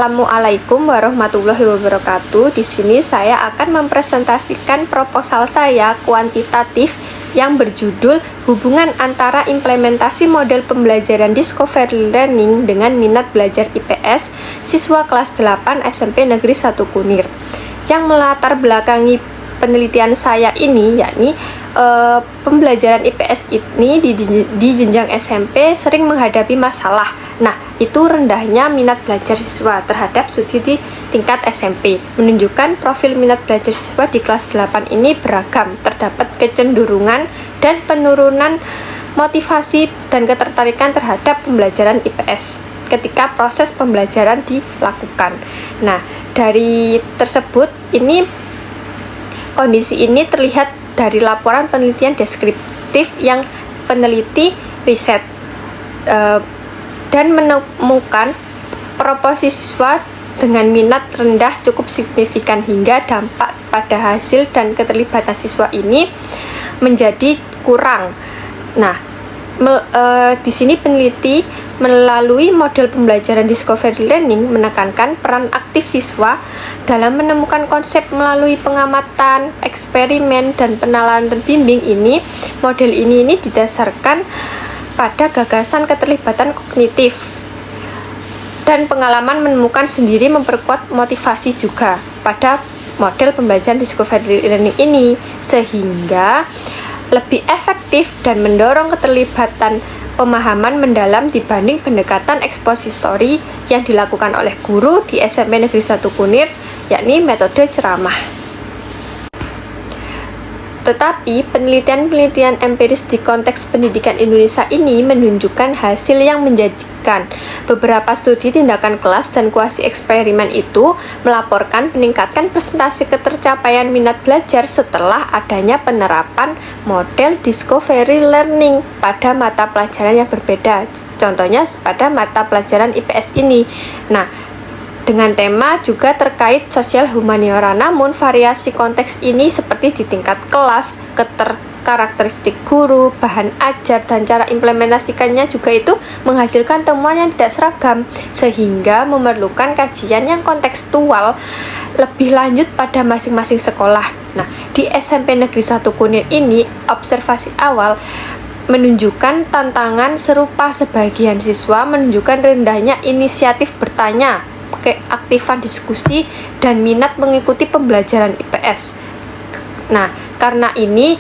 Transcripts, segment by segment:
Assalamualaikum warahmatullahi wabarakatuh. Di sini saya akan mempresentasikan proposal saya kuantitatif yang berjudul Hubungan antara implementasi model pembelajaran Discovery Learning dengan minat belajar IPS siswa kelas 8 SMP Negeri 1 Kunir. Yang melatar belakangi penelitian saya ini yakni pembelajaran IPS ini di jenjang SMP sering menghadapi masalah. Nah, itu rendahnya minat belajar siswa terhadap studi di tingkat SMP. Menunjukkan profil minat belajar siswa di kelas 8 ini beragam. Terdapat kecenderungan dan penurunan motivasi dan ketertarikan terhadap pembelajaran IPS ketika proses pembelajaran dilakukan. Nah, dari tersebut kondisi ini terlihat dari laporan penelitian deskriptif yang peneliti riset dan menemukan proporsi siswa dengan minat rendah cukup signifikan hingga dampak pada hasil dan keterlibatan siswa ini menjadi kurang. Nah, di sini peneliti melalui model pembelajaran Discovery Learning menekankan peran aktif siswa dalam menemukan konsep melalui pengamatan, eksperimen, dan penalaran terbimbing ini. Model ini didasarkan pada gagasan keterlibatan kognitif dan pengalaman menemukan sendiri memperkuat motivasi juga pada model pembelajaran Discovery Learning ini, sehingga lebih efektif dan mendorong keterlibatan pemahaman mendalam dibanding pendekatan ekspositori yang dilakukan oleh guru di SMP Negeri 1 Kunir, yakni metode ceramah. Tetapi penelitian-penelitian empiris di konteks pendidikan Indonesia ini menunjukkan hasil yang menjanjikan. Beberapa studi tindakan kelas dan kuasi eksperimen itu melaporkan peningkatan presentasi ketercapaian minat belajar setelah adanya penerapan model Discovery Learning pada mata pelajaran yang berbeda. Contohnya pada mata pelajaran IPS ini. Nah, dengan tema juga terkait sosial humaniora, namun variasi konteks ini seperti di tingkat kelas, karakteristik guru, bahan ajar, dan cara implementasikannya juga itu menghasilkan temuan yang tidak seragam, sehingga memerlukan kajian yang kontekstual lebih lanjut pada masing-masing sekolah. Nah, di SMP Negeri 1 Kunir ini, observasi awal menunjukkan tantangan serupa. Sebagian siswa menunjukkan rendahnya inisiatif bertanya, keaktifan diskusi, dan minat mengikuti pembelajaran IPS. Nah, karena ini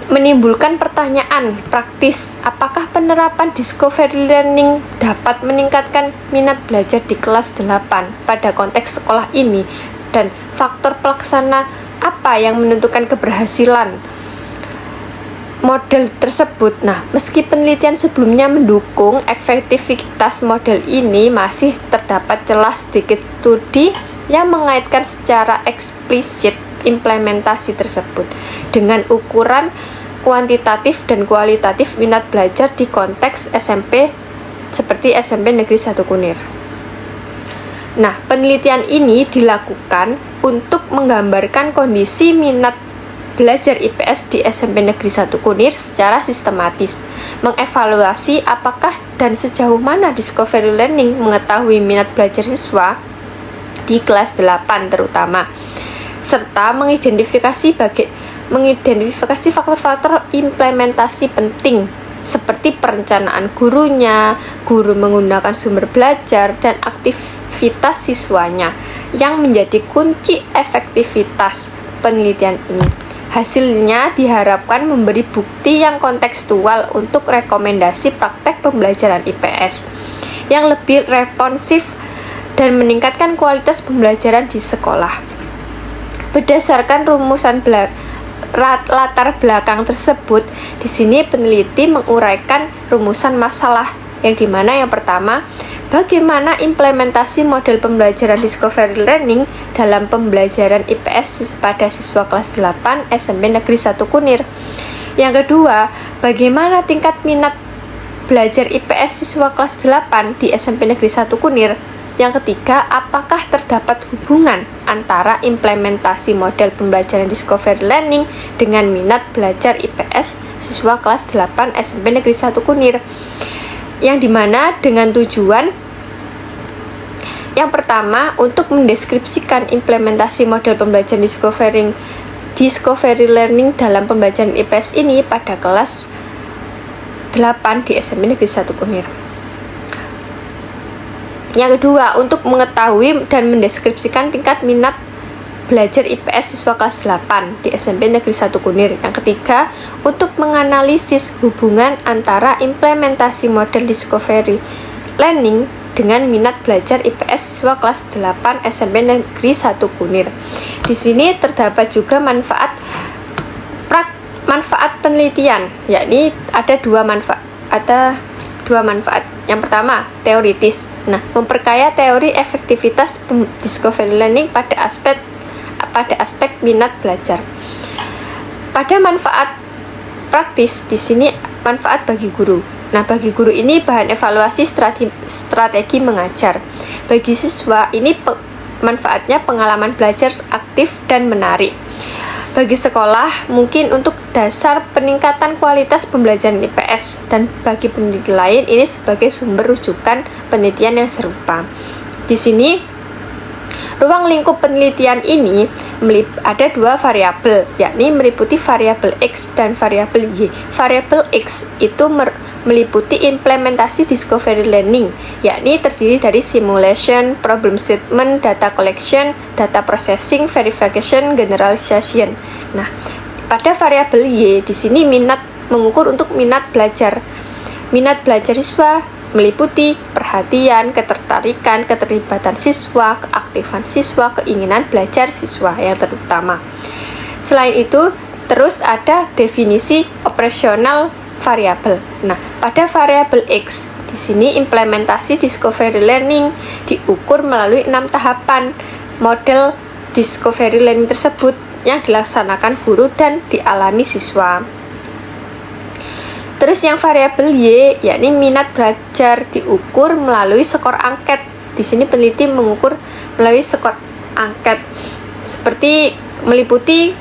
menimbulkan pertanyaan praktis, apakah penerapan Discovery Learning dapat meningkatkan minat belajar di kelas 8 pada konteks sekolah ini, dan faktor pelaksana apa yang menentukan keberhasilan model tersebut. Nah, meski penelitian sebelumnya mendukung efektivitas model ini, masih terdapat celah sedikit studi yang mengaitkan secara eksplisit implementasi tersebut dengan ukuran kuantitatif dan kualitatif minat belajar di konteks SMP seperti SMP Negeri 1 Kunir. Nah, penelitian ini dilakukan untuk menggambarkan kondisi minat belajar IPS di SMP Negeri 1 Kunir secara sistematis, mengevaluasi apakah dan sejauh mana Discovery Learning mengetahui minat belajar siswa di kelas 8 terutama, serta mengidentifikasi faktor-faktor implementasi penting seperti perencanaan gurunya, guru menggunakan sumber belajar, dan aktivitas siswanya yang menjadi kunci efektivitas penelitian ini. Hasilnya diharapkan memberi bukti yang kontekstual untuk rekomendasi praktek pembelajaran IPS yang lebih responsif dan meningkatkan kualitas pembelajaran di sekolah. Berdasarkan rumusan latar belakang tersebut, di sini peneliti menguraikan rumusan masalah yang dimana yang pertama, bagaimana implementasi model pembelajaran Discovery Learning dalam pembelajaran IPS pada siswa kelas 8 SMP Negeri 1 Kunir. Yang kedua, bagaimana tingkat minat belajar IPS siswa kelas 8 di SMP Negeri 1 Kunir. Yang ketiga, apakah terdapat hubungan antara implementasi model pembelajaran Discovery Learning dengan minat belajar IPS siswa kelas 8 SMP Negeri 1 Kunir. Yang dimana dengan tujuan Yang pertama, untuk mendeskripsikan implementasi model pembelajaran discovery learning dalam pembelajaran IPS ini pada kelas 8 di SMP Negeri 1 Kunir. Yang kedua, untuk mengetahui dan mendeskripsikan tingkat minat belajar IPS siswa kelas 8 di SMP Negeri 1 Kunir. Yang ketiga, untuk menganalisis hubungan antara implementasi model discovery learning dengan minat belajar IPS siswa kelas 8 SMP Negeri 1 Kunir. Di sini terdapat juga manfaat penelitian, yakni ada dua manfaat. Yang pertama, teoritis. Nah, memperkaya teori efektivitas discovery learning pada aspek minat belajar. Pada manfaat praktis, di sini manfaat bagi guru. Nah, bagi guru ini bahan evaluasi strategi mengajar. Bagi siswa ini manfaatnya pengalaman belajar aktif dan menarik. Bagi sekolah, mungkin untuk dasar peningkatan kualitas pembelajaran IPS, dan bagi pendidik lain ini sebagai sumber rujukan penelitian yang serupa. Di sini, ruang lingkup penelitian ini ada dua variabel, yakni meliputi variabel X dan variabel Y. Variabel X itu meliputi implementasi discovery learning, yakni terdiri dari simulation, problem statement, data collection, data processing, verification, generalization. Nah, pada variabel Y di sini mengukur untuk minat belajar. Minat belajar siswa meliputi perhatian, ketertarikan, keterlibatan siswa, keaktifan siswa, keinginan belajar siswa yang terutama. Selain itu, terus ada definisi operasional variabel. Nah, pada variabel X di sini implementasi discovery learning diukur melalui 6 tahapan model discovery learning tersebut yang dilaksanakan guru dan dialami siswa. Terus yang variabel Y, yakni minat belajar, diukur melalui skor angket. Di sini peneliti mengukur melalui skor angket, seperti meliputi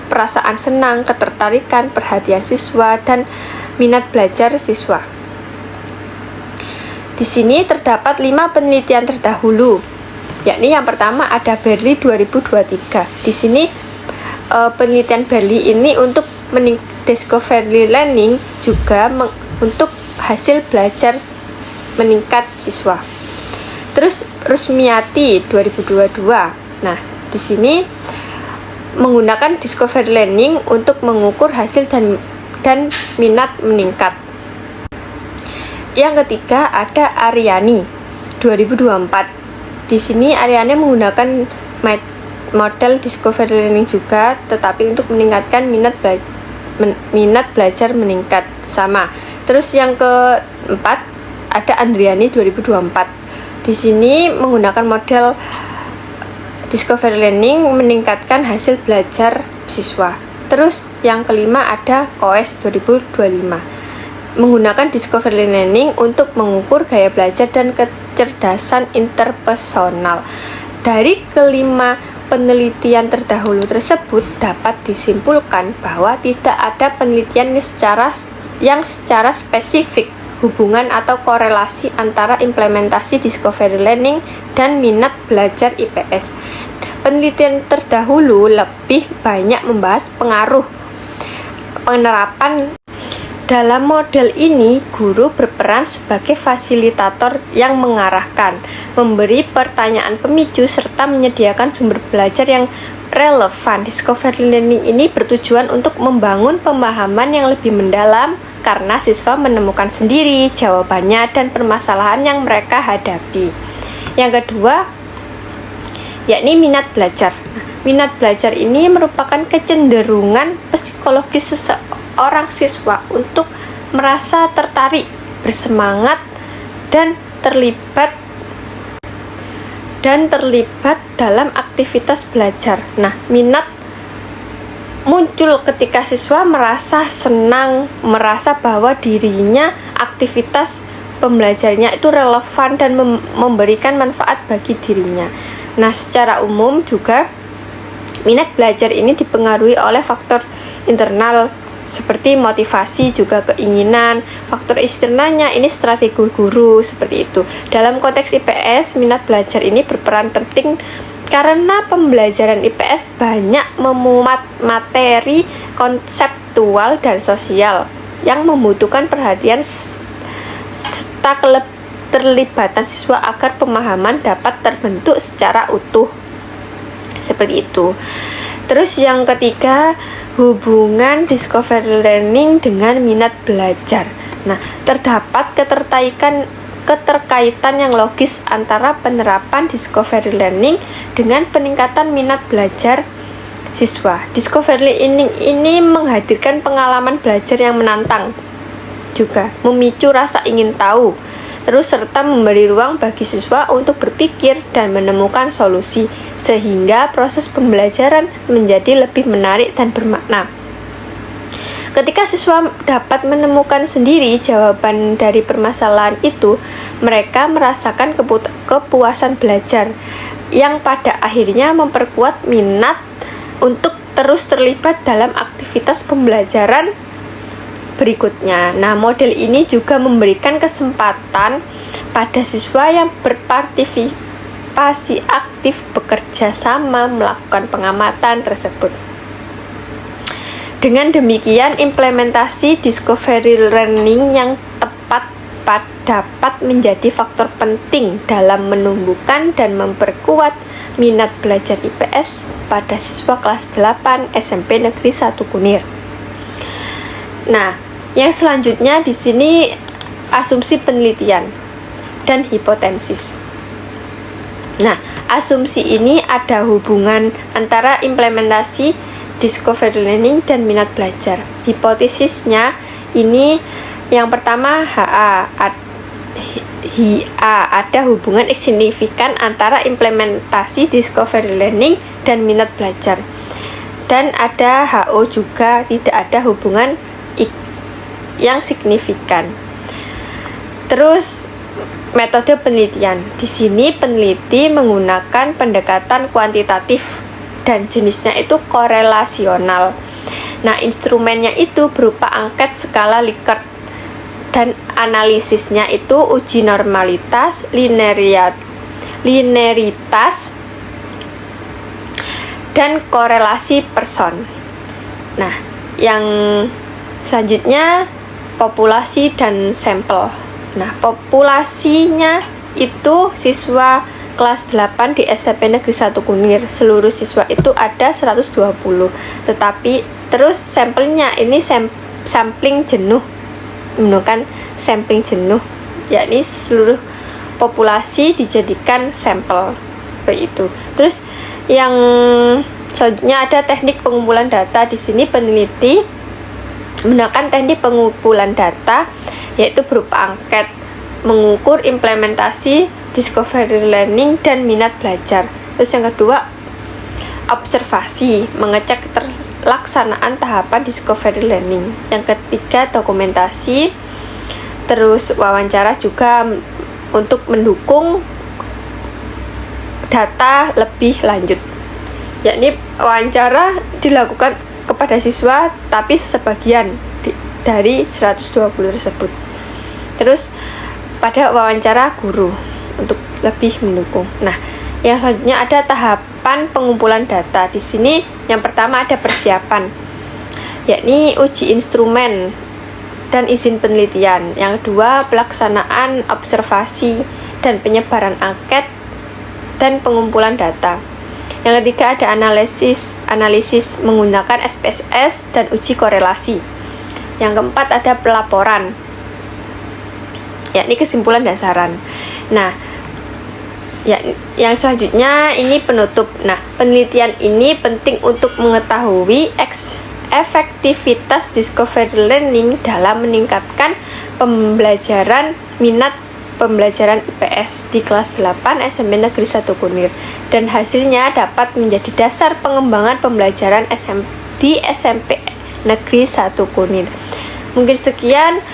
perasaan senang, ketertarikan, perhatian siswa, dan minat belajar siswa. Di sini terdapat 5 penelitian terdahulu, yakni yang pertama ada Berli 2023. Di sini penelitian Berli ini untuk discovery learning juga untuk hasil belajar meningkat siswa. Terus Rusmiati 2022. Nah, di sini menggunakan discovery learning untuk mengukur hasil dan minat meningkat. Yang ketiga ada Aryani 2024. Di sini Aryani menggunakan model discovery learning juga, tetapi untuk meningkatkan minat belajar meningkat sama. Terus yang keempat ada Andriani 2024. Di sini menggunakan model discovery learning meningkatkan hasil belajar siswa. Terus yang kelima ada Koes 2025, menggunakan discovery learning untuk mengukur gaya belajar dan kecerdasan interpersonal. Dari kelima penelitian terdahulu tersebut dapat disimpulkan bahwa tidak ada penelitian yang secara spesifik hubungan atau korelasi antara implementasi discovery learning dan minat belajar IPS. Penelitian terdahulu lebih banyak membahas pengaruh penerapan. Dalam model ini, guru berperan sebagai fasilitator yang mengarahkan, memberi pertanyaan pemicu, serta menyediakan sumber belajar yang relevan. Discovery learning ini bertujuan untuk membangun pemahaman yang lebih mendalam karena siswa menemukan sendiri jawabannya dan permasalahan yang mereka hadapi. Yang kedua, yakni minat belajar. Minat belajar ini merupakan kecenderungan psikologis seorang siswa untuk merasa tertarik, bersemangat, dan terlibat dalam aktivitas belajar. Nah, minat muncul ketika siswa merasa senang, merasa bahwa dirinya aktivitas pembelajarannya itu relevan dan memberikan manfaat bagi dirinya. Nah, secara umum juga minat belajar ini dipengaruhi oleh faktor internal seperti motivasi, juga keinginan. Faktor eksternalnya ini strategi guru, seperti itu. Dalam konteks IPS, minat belajar ini berperan penting karena pembelajaran IPS banyak memuat materi konseptual dan sosial yang membutuhkan perhatian serta keterlibatan siswa agar pemahaman dapat terbentuk secara utuh. Seperti itu. Terus yang ketiga, hubungan discovery learning dengan minat belajar. Nah, terdapat keterkaitan yang logis antara penerapan discovery learning dengan peningkatan minat belajar siswa. Discovery learning ini menghadirkan pengalaman belajar yang menantang, juga memicu rasa ingin tahu, terus serta memberi ruang bagi siswa untuk berpikir dan menemukan solusi, sehingga proses pembelajaran menjadi lebih menarik dan bermakna. Ketika siswa dapat menemukan sendiri jawaban dari permasalahan itu, mereka merasakan kepuasan belajar yang pada akhirnya memperkuat minat untuk terus terlibat dalam aktivitas pembelajaran berikutnya. Nah, model ini juga memberikan kesempatan pada siswa yang berpartisipasi aktif bekerja sama melakukan pengamatan tersebut. Dengan demikian, implementasi discovery learning yang tepat dapat menjadi faktor penting dalam menumbuhkan dan memperkuat minat belajar IPS pada siswa kelas 8 SMP Negeri 1 Kunir. Nah, yang selanjutnya di sini asumsi penelitian dan hipotesis. Nah, asumsi ini ada hubungan antara implementasi discovery learning dan minat belajar. Hipotesisnya ini yang pertama ada hubungan signifikan antara implementasi discovery learning dan minat belajar. Dan ada HO juga tidak ada hubungan yang signifikan. Terus metode penelitian. Di sini peneliti menggunakan pendekatan kuantitatif dan jenisnya itu korelasional. Nah, instrumennya itu berupa angket skala Likert dan analisisnya itu uji normalitas, linearitas, dan korelasi person. Nah, yang selanjutnya populasi dan sampel. Nah, populasinya itu siswa kelas 8 di SMP Negeri 1 Kunir. Seluruh siswa itu ada 120. Tetapi terus sampelnya ini sampling jenuh. Menggunakan sampling jenuh, yakni seluruh populasi dijadikan sampel. Seperti itu. Terus yang selanjutnya ada teknik pengumpulan data. Di sini peneliti menggunakan teknik pengumpulan data yaitu berupa angket, mengukur implementasi discovery learning dan minat belajar. Terus yang kedua, observasi, mengecek keterlaksanaan tahapan discovery learning. Yang ketiga, dokumentasi. Terus wawancara juga untuk mendukung data lebih lanjut, yakni wawancara dilakukan kepada siswa tapi sebagian dari 120 tersebut. Terus pada wawancara guru untuk lebih mendukung. Nah, yang selanjutnya ada tahapan pengumpulan data. Di sini yang pertama ada persiapan, yakni uji instrumen dan izin penelitian. Yang kedua, pelaksanaan observasi dan penyebaran angket dan pengumpulan data. Yang ketiga ada analisis menggunakan SPSS dan uji korelasi. Yang keempat ada pelaporan, yakni kesimpulan dasaran. Nah, yang selanjutnya ini penutup. Nah, penelitian ini penting untuk mengetahui efektivitas discovery learning dalam meningkatkan pembelajaran minat pembelajaran IPS di kelas 8 SMP Negeri 1 Kunir, dan hasilnya dapat menjadi dasar pengembangan pembelajaran di SMP Negeri 1 Kunir. Mungkin sekian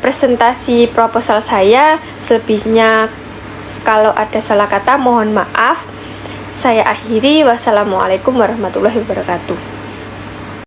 presentasi proposal saya. Selebihnya kalau ada salah kata mohon maaf. Saya akhiri. Wassalamualaikum warahmatullahi wabarakatuh.